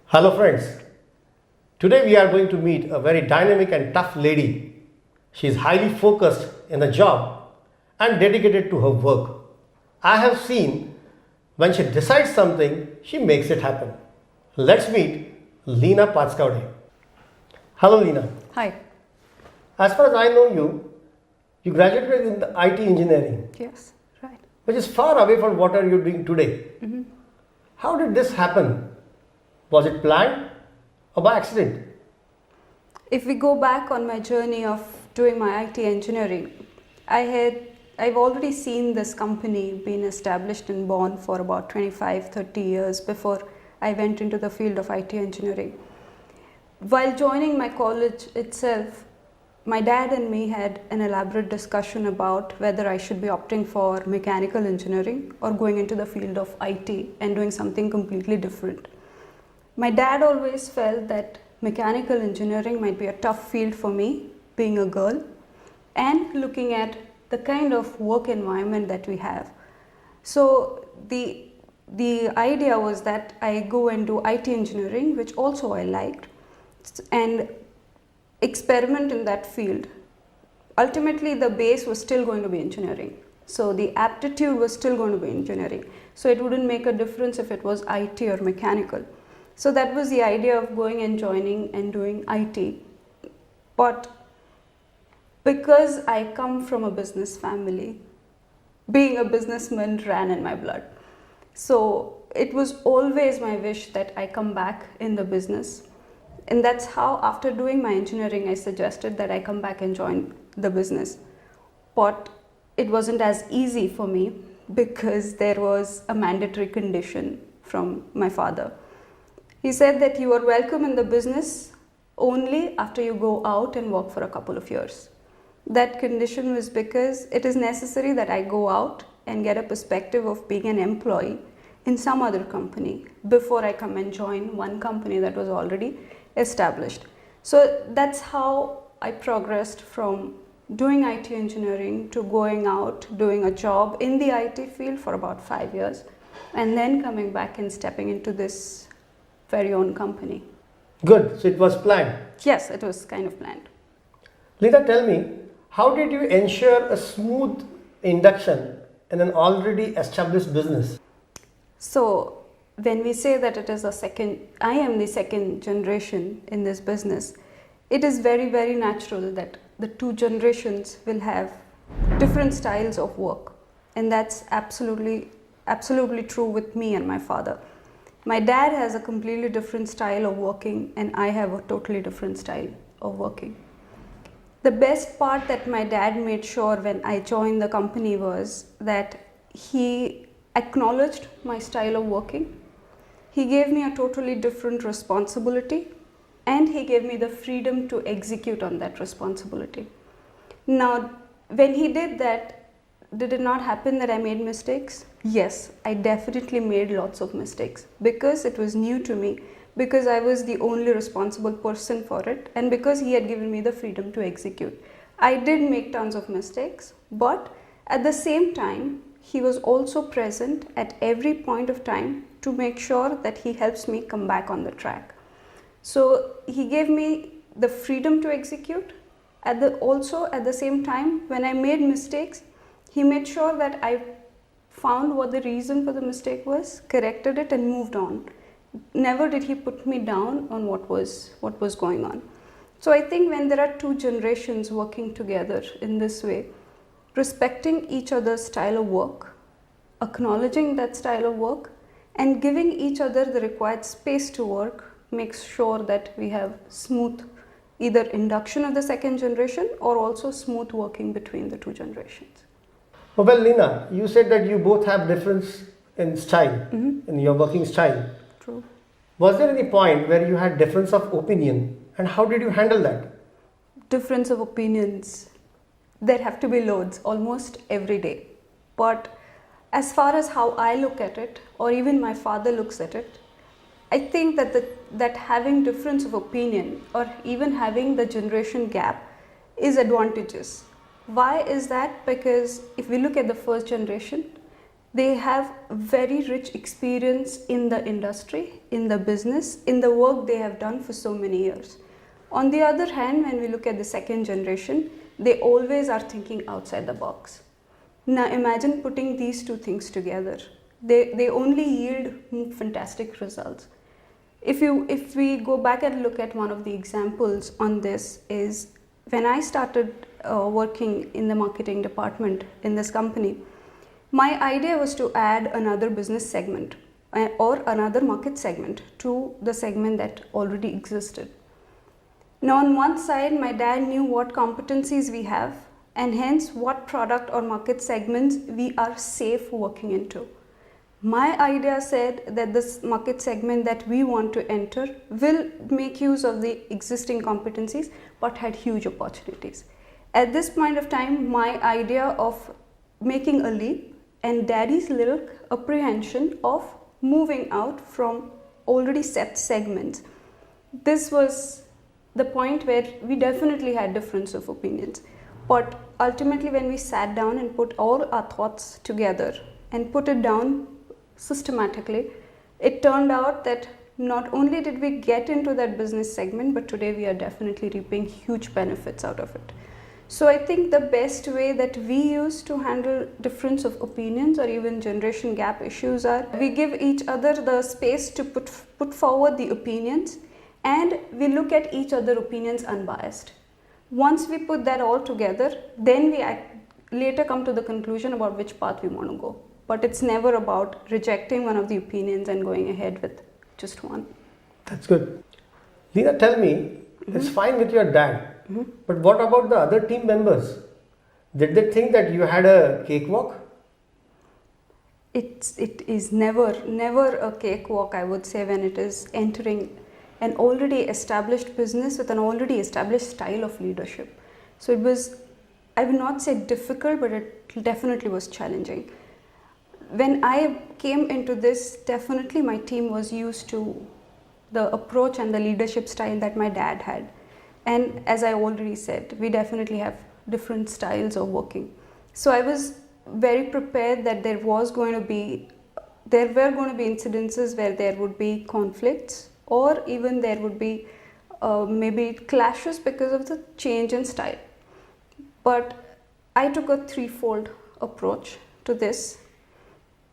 Hello friends, today we are going to meet a very dynamic and tough lady. She is highly focused in the job and dedicated to her work. I have seen when she decides something, she makes it happen. Let's meet Leena Pachkawde. Hello Leena. Hi. As far as I know you, you graduated in the IT engineering, Yes, right. which is far away from what are you doing today. How did this happen? Was it planned or by accident? If we go back on my journey of doing my IT engineering, I've already seen this company being established and born for about 25-30 years before I went into the field of IT engineering. While joining my college itself, my dad and me had an elaborate discussion about whether I should be opting for mechanical engineering or going into the field of IT and doing something completely different. My dad always felt that mechanical engineering might be a tough field for me, being a girl, and looking at the kind of work environment that we have. So the idea was that I go and do IT engineering, which also I liked, and experiment in that field. Ultimately, the base was still going to be engineering. So the aptitude was still going to be engineering. So it wouldn't make a difference if it was IT or mechanical. So that was the idea of going and joining and doing IT. But because I come from a business family, being a businessman ran in my blood. So it was always my wish that I come back in the business. And that's how, after doing my engineering, I suggested that I come back and join the business. But it wasn't as easy for me because there was a mandatory condition from my father. He said that you are welcome in the business only after you go out and work for a couple of years. That condition was because it is necessary that I go out and get a perspective of being an employee in some other company before I come and join one company that was already established. So that's how I progressed from doing IT engineering to going out, doing a job in the IT field for about 5 years, and then coming back and stepping into this very own company. Good, so it was planned. Yes, it was kind of planned. Leena, tell me, how did you ensure a smooth induction in an already established business? So when we say that I am the second generation in this business, it is very, very natural that the two generations will have different styles of work. And that's absolutely true with me and my father. My dad has a completely different style of working, and I have a totally different style of working. The best part that my dad made sure when I joined the company was that he acknowledged my style of working. He gave me a totally different responsibility, and he gave me the freedom to execute on that responsibility. Now, when he did that, did it not happen that I made mistakes? Yes, I definitely made lots of mistakes because it was new to me, because I was the only responsible person for it, and because he had given me the freedom to execute. I did make tons of mistakes, but at the same time, he was also present at every point of time to make sure that he helps me come back on the track. So he gave me the freedom to execute. Also at the same time, when I made mistakes, he made sure that I found what the reason for the mistake was, corrected it, and moved on. Never did he put me down on what was going on. So I think when there are two generations working together in this way, respecting each other's style of work, acknowledging that style of work, and giving each other the required space to work makes sure that we have smooth either induction of the second generation or also smooth working between the two generations. Well, Leena, you said that you both have difference in style, in your working style. True. Was there any point where you had difference of opinion, and how did you handle that? Difference of opinions, there have to be loads almost every day. But as far as how I look at it, or even my father looks at it, I think that having difference of opinion or even having the generation gap is advantageous. Why is that? Because if we look at the first generation, They have very rich experience in the industry, in the business, in the work they have done for so many years. On the other hand, when we look at the second generation, they always are thinking outside the box. Now imagine putting these two things together. They only yield fantastic results. If we go back and look at one of the examples on this is when I started working in the marketing department in this company, my idea was to add another business segment or another market segment to the segment that already existed. Now on one side, my dad knew what competencies we have and hence what product or market segments we are safe working into. My idea said that this market segment that we want to enter will make use of the existing competencies but had huge opportunities. At this point of time, my idea of making a leap and daddy's little apprehension of moving out from already set segments. This was the point where we definitely had difference of opinions. But ultimately when we sat down and put all our thoughts together and put it down systematically, it turned out that not only did we get into that business segment, but today we are definitely reaping huge benefits out of it. So I think the best way that we use to handle difference of opinions or even generation gap issues are we give each other the space to put forward the opinions and we look at each other opinions unbiased. Once we put that all together, then we later come to the conclusion about which path we want to go. But it's never about rejecting one of the opinions and going ahead with just one. That's good. Leena, tell me, it's fine with your dad, but what about the other team members? Did they think that you had a cakewalk? It is never a cakewalk, I would say, when it is entering an already established business with an already established style of leadership. So it was, I would not say difficult, but it definitely was challenging. When I came into this, definitely my team was used to the approach and the leadership style that my dad had. And as I already said, we definitely have different styles of working. So I was very prepared that there were going to be incidences where there would be conflicts or even there would be maybe clashes because of the change in style. But I took a threefold approach to this.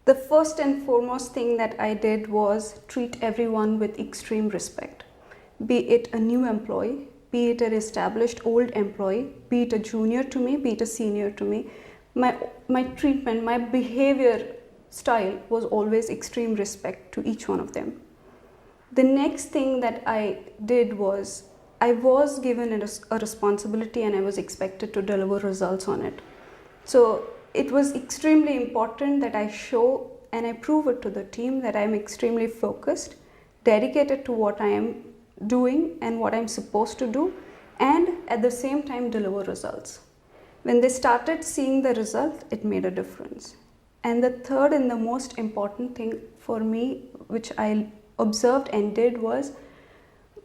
The first and foremost thing that I did was treat everyone with extreme respect. Be it a new employee, be it an established old employee, be it a junior to me, be it a senior to me. My treatment, my behavior style was always extreme respect to each one of them. The next thing that I did was I was given a responsibility and I was expected to deliver results on it. So it was extremely important that I show and I prove it to the team that I am extremely focused, dedicated to what I am doing and what I'm supposed to do, and at the same time deliver results. When they started seeing the result, it made a difference. And the third and the most important thing for me, which I observed and did, was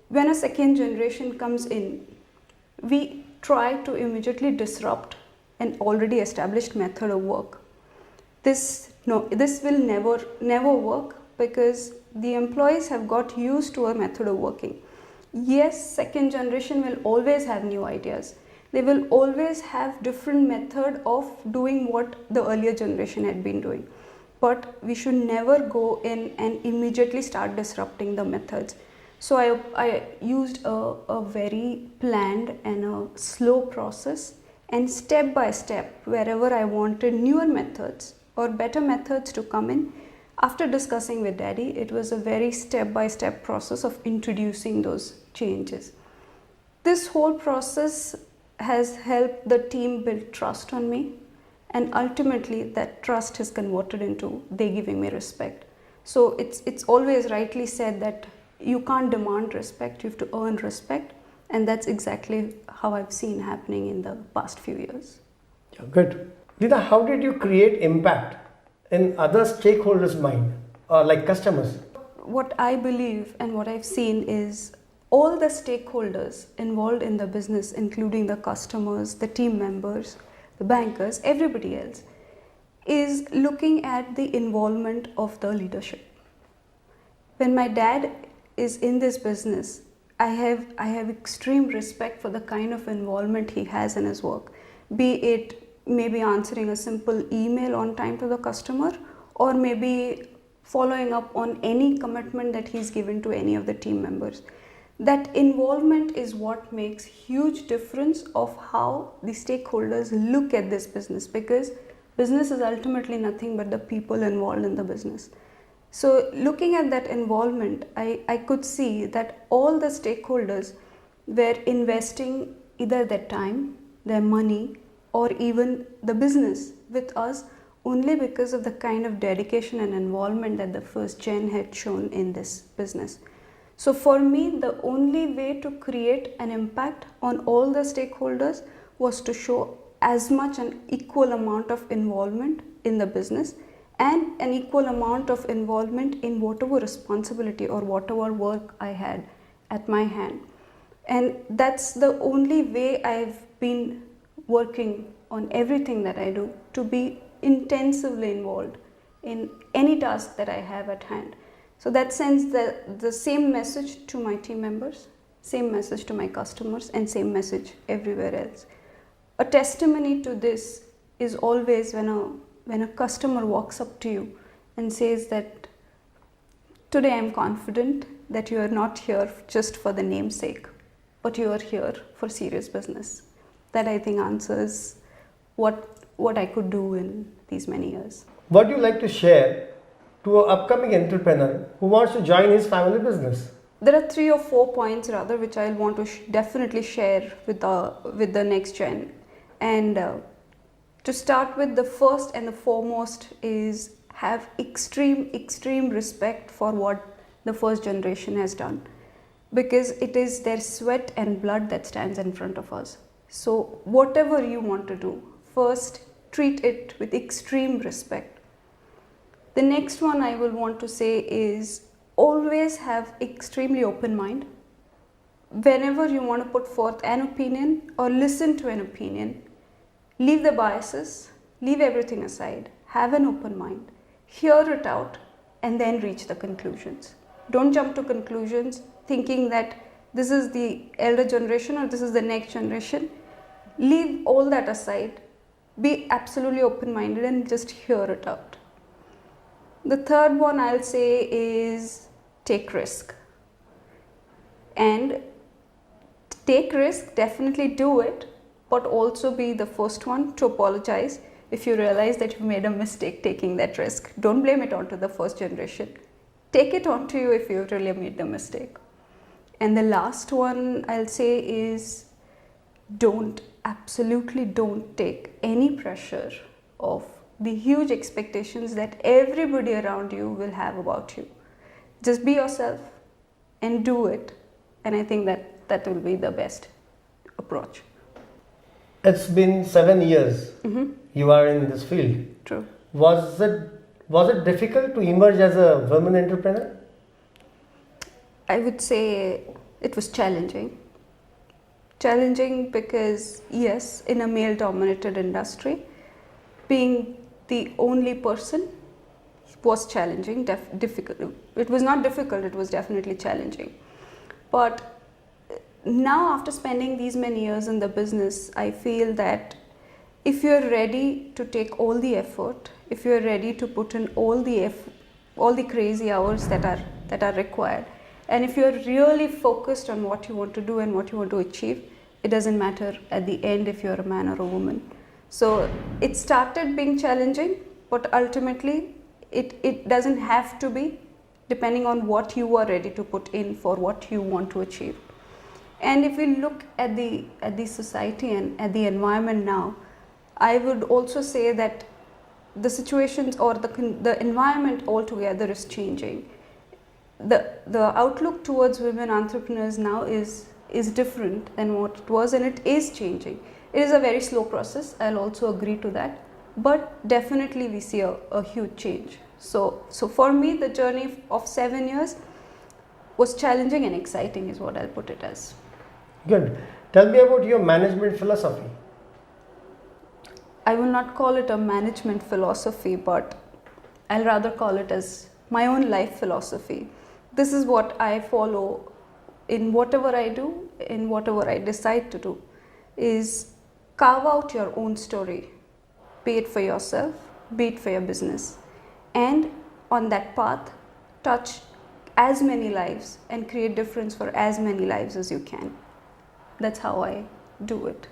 when a second generation comes in, we try to immediately disrupt an already established method of work. This will never work because the employees have got used to a method of working. Yes, second generation will always have new ideas. They will always have different method of doing what the earlier generation had been doing. But we should never go in and immediately start disrupting the methods. So I used a very planned and a slow process, and step by step, wherever I wanted newer methods or better methods to come in, after discussing with Daddy, it was a very step-by-step process of introducing those changes. This whole process has helped the team build trust on me, and ultimately that trust has converted into they giving me respect. So it's always rightly said that you can't demand respect, you have to earn respect, and that's exactly how I've seen happening in the past few years. Yeah, good. Leena, how did you create impact in other stakeholders' mind, like customers? What I believe and what I've seen is all the stakeholders involved in the business, including the customers, the team members, the bankers, everybody else, is looking at the involvement of the leadership. When my dad is in this business, I have extreme respect for the kind of involvement he has in his work, be it maybe answering a simple email on time to the customer, or maybe following up on any commitment that he's given to any of the team members. That involvement is what makes huge difference of how the stakeholders look at this business, because business is ultimately nothing but the people involved in the business. So looking at that involvement, I could see that all the stakeholders were investing either their time, their money, or even the business with us only because of the kind of dedication and involvement that the first gen had shown in this business. So for me, the only way to create an impact on all the stakeholders was to show as much an equal amount of involvement in the business and an equal amount of involvement in whatever responsibility or whatever work I had at my hand. And that's the only way I've been working on everything that I do, to be intensively involved in any task that I have at hand. So that sends the same message to my team members, same message to my customers, and same message everywhere else. A testimony to this is always when a customer walks up to you and says that today I'm confident that you are not here just for the namesake, but you are here for serious business. That I think answers what I could do in these many years. What do you like to share to an upcoming entrepreneur who wants to join his family business? There are 3 or 4 points rather which I'll want to definitely share with the next gen. And to start with, the first and the foremost is have extreme respect for what the first generation has done, because it is their sweat and blood that stands in front of us. So whatever you want to do, first treat it with extreme respect. The next one I will want to say is always have extremely open mind. Whenever you want to put forth an opinion or listen to an opinion, leave the biases, leave everything aside, have an open mind, hear it out, and then reach the conclusions. Don't jump to conclusions thinking that this is the elder generation or this is the next generation. Leave all that aside, be absolutely open-minded and just hear it out. The third one I'll say is take risk. And take risk, definitely do it, but also be the first one to apologize if you realize that you made a mistake taking that risk. Don't blame it onto the first generation. Take it onto you if you really made the mistake. And the last one I'll say is absolutely don't take any pressure of the huge expectations that everybody around you will have about you. Just be yourself and do it. And I think that will be the best approach. It's been 7 years you are in this field. True. Was it difficult to emerge as a woman entrepreneur? I would say it was challenging. Challenging because, yes, in a male-dominated industry, being the only person was challenging, difficult. It was not difficult, it was definitely challenging. But now, after spending these many years in the business, I feel that if you're ready to take all the effort, if you're ready to put in all the crazy hours that are required, and if you're really focused on what you want to do and what you want to achieve, it doesn't matter at the end if you're a man or a woman. So it started being challenging, but ultimately it doesn't have to be, depending on what you are ready to put in for what you want to achieve. And if we look at the society and at the environment now, I would also say that the situations or the environment altogether is changing. The outlook towards women entrepreneurs now is different than what it was, and it is changing. It is a very slow process, I'll also agree to that, but definitely we see a huge change. So for me, the journey of 7 years was challenging and exciting is what I'll put it as. Good. Tell me about your management philosophy. I will not call it a management philosophy, but I'll rather call it as my own life philosophy. This is what I follow in whatever I do, in whatever I decide to do, is carve out your own story, be it for yourself, be it for your business, and on that path, touch as many lives and create difference for as many lives as you can. That's how I do it.